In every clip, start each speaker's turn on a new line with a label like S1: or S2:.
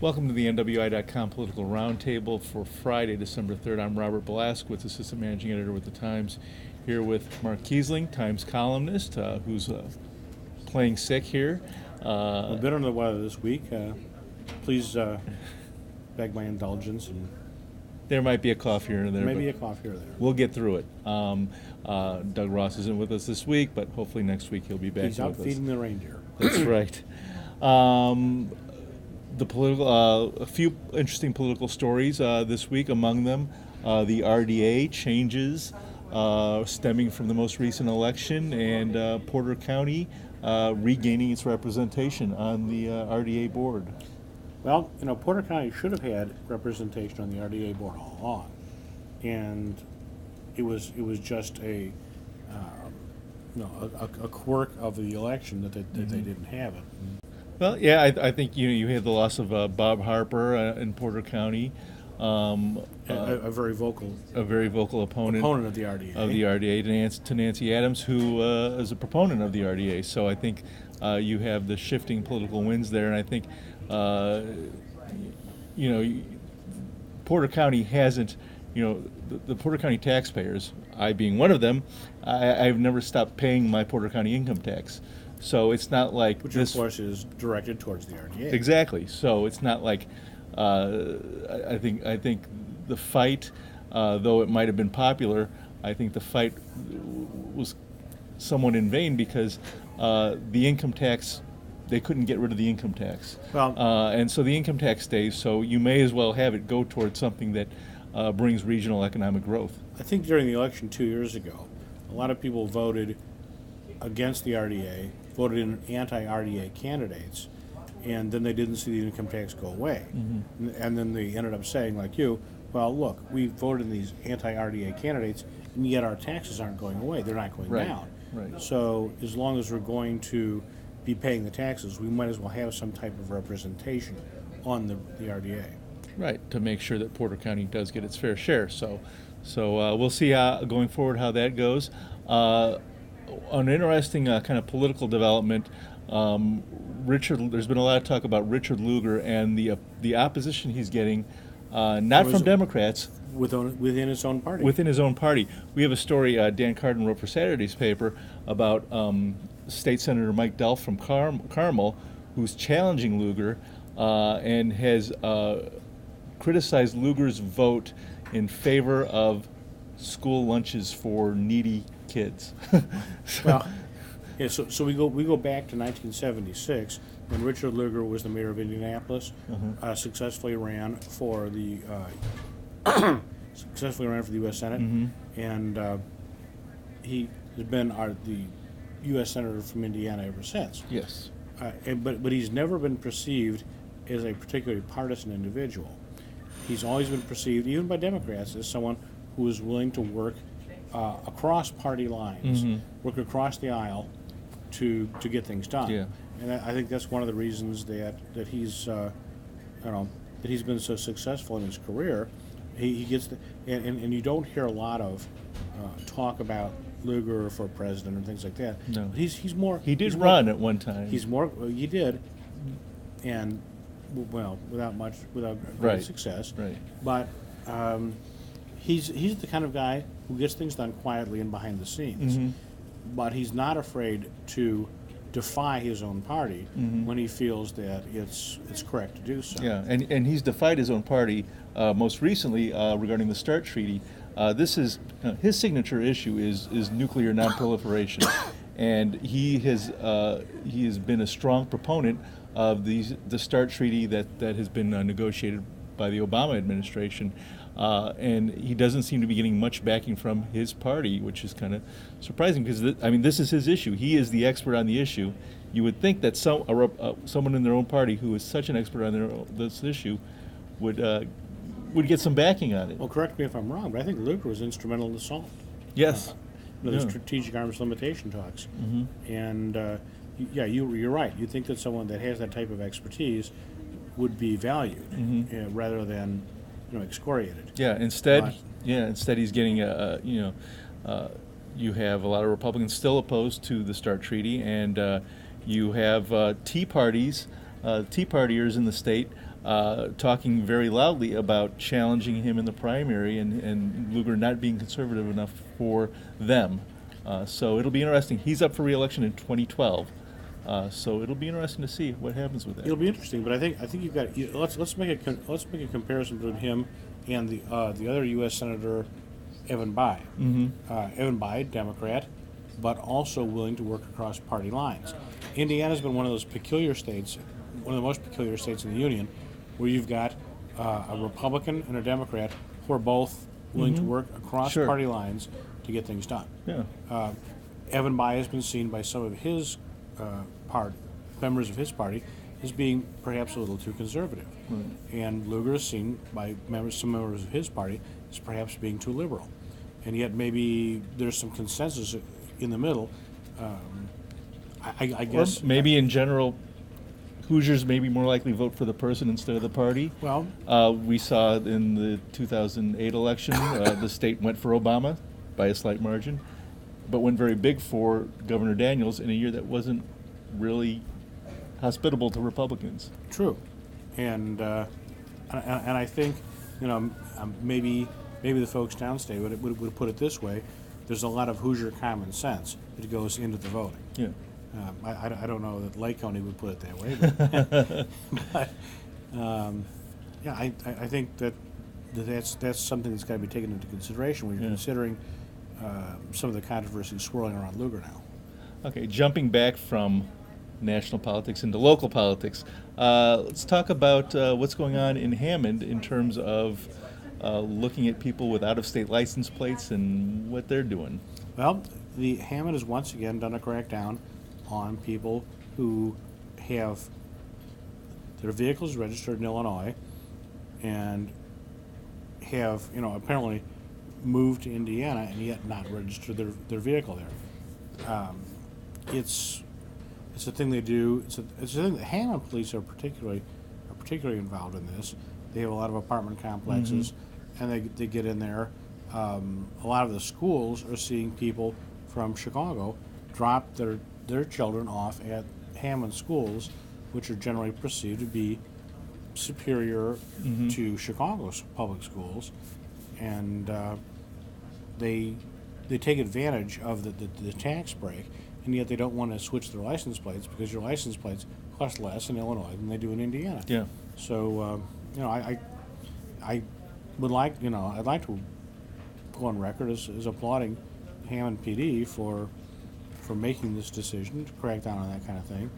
S1: Welcome to the NWI.com Political Roundtable for Friday, December 3rd. I'm Robert Blaskowitz, Assistant Managing Editor with the Times, here with Mark Kiesling, Times columnist, who's playing sick here.
S2: A bit under the weather this week. Please beg my indulgence. And
S1: there might be a cough here and there.
S2: Maybe a cough here or there.
S1: We'll get through it. Doug Ross isn't with us this week, but hopefully next week he'll be back with us.
S2: He's out feeding the reindeer.
S1: That's right. The political, a few interesting political stories this week. Among them, the RDA changes stemming from the most recent election, and Porter County regaining its representation on the RDA board.
S2: Well, Porter County should have had representation on the RDA board all along, and it was just a quirk of the election that they didn't have it.
S1: Well, yeah, I think you had the loss of Bob Harper in Porter County,
S2: a very vocal
S1: opponent
S2: of the RDA,
S1: to Nancy Adams, who is a proponent of the RDA. So I think you have the shifting political winds there, and I think Porter County hasn't. The Porter County taxpayers, I being one of them, I've never stopped paying my Porter County income tax. So it's not like
S2: which, of course, is directed towards the RDA.
S1: Exactly. So it's not like I think the fight, though it might have been popular, I think the fight was somewhat in vain because the income tax, they couldn't get rid of the income tax.
S2: Well,
S1: and so the income tax stays. So you may as well have it go towards something that brings regional economic growth.
S2: I think during the election 2 years ago, a lot of people voted against the RDA, voted in anti-RDA candidates, and then they didn't see the income tax go away.
S1: Mm-hmm.
S2: And then they ended up saying, like you, well, look, we voted in these anti-RDA candidates, and yet our taxes aren't going away. They're not going down.
S1: Right.
S2: So as long as we're going to be paying the taxes, we might as well have some type of representation on the RDA.
S1: Right, to make sure that Porter County does get its fair share. So we'll see going forward how that goes. An interesting kind of political development. There's been a lot of talk about Richard Lugar and the opposition he's getting, not from Democrats.
S2: Within his own party.
S1: Within his own party. We have a story Dan Carden wrote for Saturday's paper about State Senator Mike Delph from Carmel, who's challenging Lugar and has criticized Lugar's vote in favor of school lunches for needy kids.
S2: Well, yeah. So we go back to 1976 when Richard Lugar was the mayor of Indianapolis, successfully ran for the U.S. Senate, and he has been the U.S. Senator from Indiana ever since.
S1: Yes.
S2: But he's never been perceived as a particularly partisan individual. He's always been perceived, even by Democrats, as someone who is willing to work across party lines, work across the aisle to get things done.
S1: Yeah.
S2: And I think that's one of the reasons that he's that he's been so successful in his career. He gets and you don't hear a lot of talk about Lugar for president and things like that.
S1: No.
S2: But he's more.
S1: He did run at one time.
S2: He did, and without great success.
S1: Right.
S2: But he's the kind of guy who gets things done quietly and behind the scenes. But he's not afraid to defy his own party when he feels that it's correct to do so.
S1: Yeah, and he's defied his own party most recently regarding the START treaty. This is his signature issue is nuclear nonproliferation, and he has been a strong proponent of the START treaty that has been negotiated by the Obama administration. And he doesn't seem to be getting much backing from his party, which is kind of surprising because this is his issue. He is the expert on the issue. You would think that someone in their own party who is such an expert on this issue would get some backing on it.
S2: Well, correct me if I'm wrong, but I think Lugar was instrumental in the SALT.
S1: Yes.
S2: The strategic arms limitation talks. And you're right. You think that someone that has that type of expertise would be valued rather than excoriated.
S1: Yeah. Instead he's getting you have a lot of Republicans still opposed to the START treaty, and you have Tea Partiers in the state talking very loudly about challenging him in the primary and Lugar not being conservative enough for them. So it'll be interesting. He's up for re-election in 2012. So it'll be interesting to see what happens with that.
S2: It'll be interesting, but I think you've got let's make a comparison between him and the other U.S. Senator Evan Bayh. Evan Bayh, Democrat, but also willing to work across party lines. Indiana's been one of those peculiar states, one of the most peculiar states in the union, where you've got a Republican and a Democrat who are both willing to work across
S1: Sure.
S2: party lines to get things done.
S1: Yeah.
S2: Evan Bayh has been seen by some of his members of his party as being perhaps a little too conservative, and Lugar is seen by some members of his party as perhaps being too liberal, and yet maybe there's some consensus in the middle. I guess
S1: Or maybe in general, Hoosiers maybe more likely vote for the person instead of the party.
S2: Well,
S1: We saw in the 2008 election, the state went for Obama by a slight margin, but went very big for Governor Daniels in a year that wasn't really hospitable to Republicans.
S2: true, and I think maybe the folks downstate would put it this way: there's a lot of Hoosier common sense that goes into the voting.
S1: Yeah.
S2: I don't know that Lake County would put it that way, but, yeah, I think that's something that's got to be taken into consideration when you're considering some of the controversy swirling around Lugar now.
S1: Okay, jumping back from national politics into local politics, let's talk about what's going on in Hammond in terms of looking at people with out-of-state license plates and what they're doing.
S2: Well, the Hammond has once again done a crackdown on people who have their vehicles registered in Illinois and have, apparently moved to Indiana and yet not registered their vehicle there. It's a thing they do. It's a thing that Hammond police are particularly involved in this. They have a lot of apartment complexes, and they get in there. A lot of the schools are seeing people from Chicago drop their children off at Hammond schools, which are generally perceived to be superior to Chicago's public schools, and they take advantage of the tax break, and yet they don't want to switch their license plates because your license plates cost less in Illinois than they do in Indiana.
S1: Yeah.
S2: So I would like I'd like to go on record as applauding Hammond PD for making this decision to crack down on that kind of thing.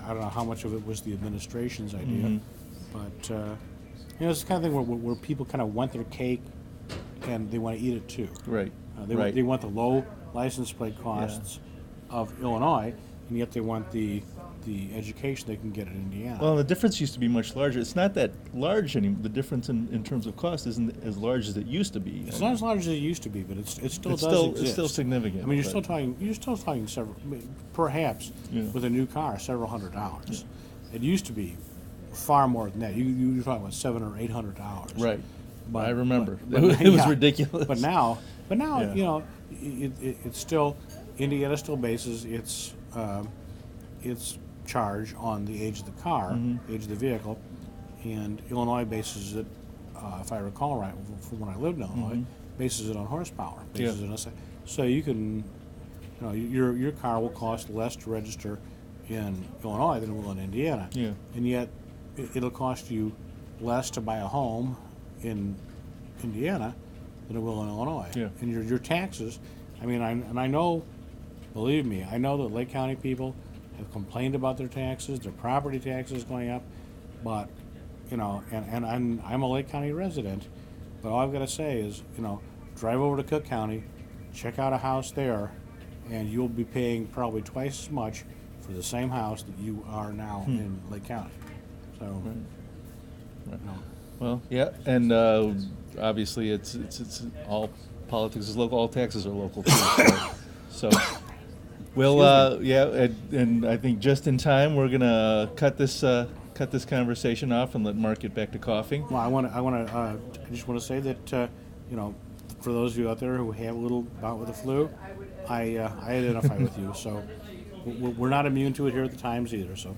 S2: I don't know how much of it was the administration's idea, but it's the kind of thing where people kind of want their cake and they want to eat it too.
S1: Right.
S2: They want the low license plate costs of Illinois, and yet they want the education they can get in Indiana.
S1: Well, the difference used to be much larger. It's not that large anymore. The difference in terms of cost isn't as large as it used to be.
S2: It's not as large as it used to be, but it still does exist.
S1: It's still significant.
S2: I mean, you're still talking several, perhaps
S1: Yeah.
S2: with a new car, several $100s. It used to be far more than that. You're talking about $700 or $800.
S1: Right.
S2: But,
S1: I remember.
S2: but
S1: It was
S2: yeah.
S1: ridiculous.
S2: But now,
S1: Yeah.
S2: it's still, Indiana still bases its charge on the age of the car, age of the vehicle, and Illinois bases it, if I recall right, from when I lived in Illinois, bases it on horsepower. Bases it on, so you can, your car will cost less to register in Illinois than it will in Indiana.
S1: Yeah.
S2: And yet, it'll cost you less to buy a home in Indiana than it will in Illinois.
S1: Yeah.
S2: And your taxes, I mean, I know, believe me, I know that Lake County people have complained about their taxes, their property taxes going up, but, and I'm a Lake County resident, but all I've got to say is, drive over to Cook County, check out a house there, and you'll be paying probably twice as much for the same house that you are now in Lake County. So,
S1: Right. Well, yeah, and obviously it's all politics is local, all taxes are local too. So we'll and I think just in time we're gonna cut this conversation off and let Mark get back to coughing.
S2: well, I just want to say that, for those of you out there who have a little bout with the flu, I identify with you. So we're not immune to it here at the Times either. So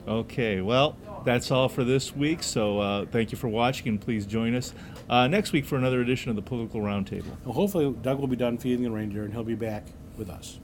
S1: Okay, well, that's all for this week. So thank you for watching, and please join us next week for another edition of the Political Roundtable.
S2: Well, hopefully Doug will be done feeding the reindeer and he'll be back with us.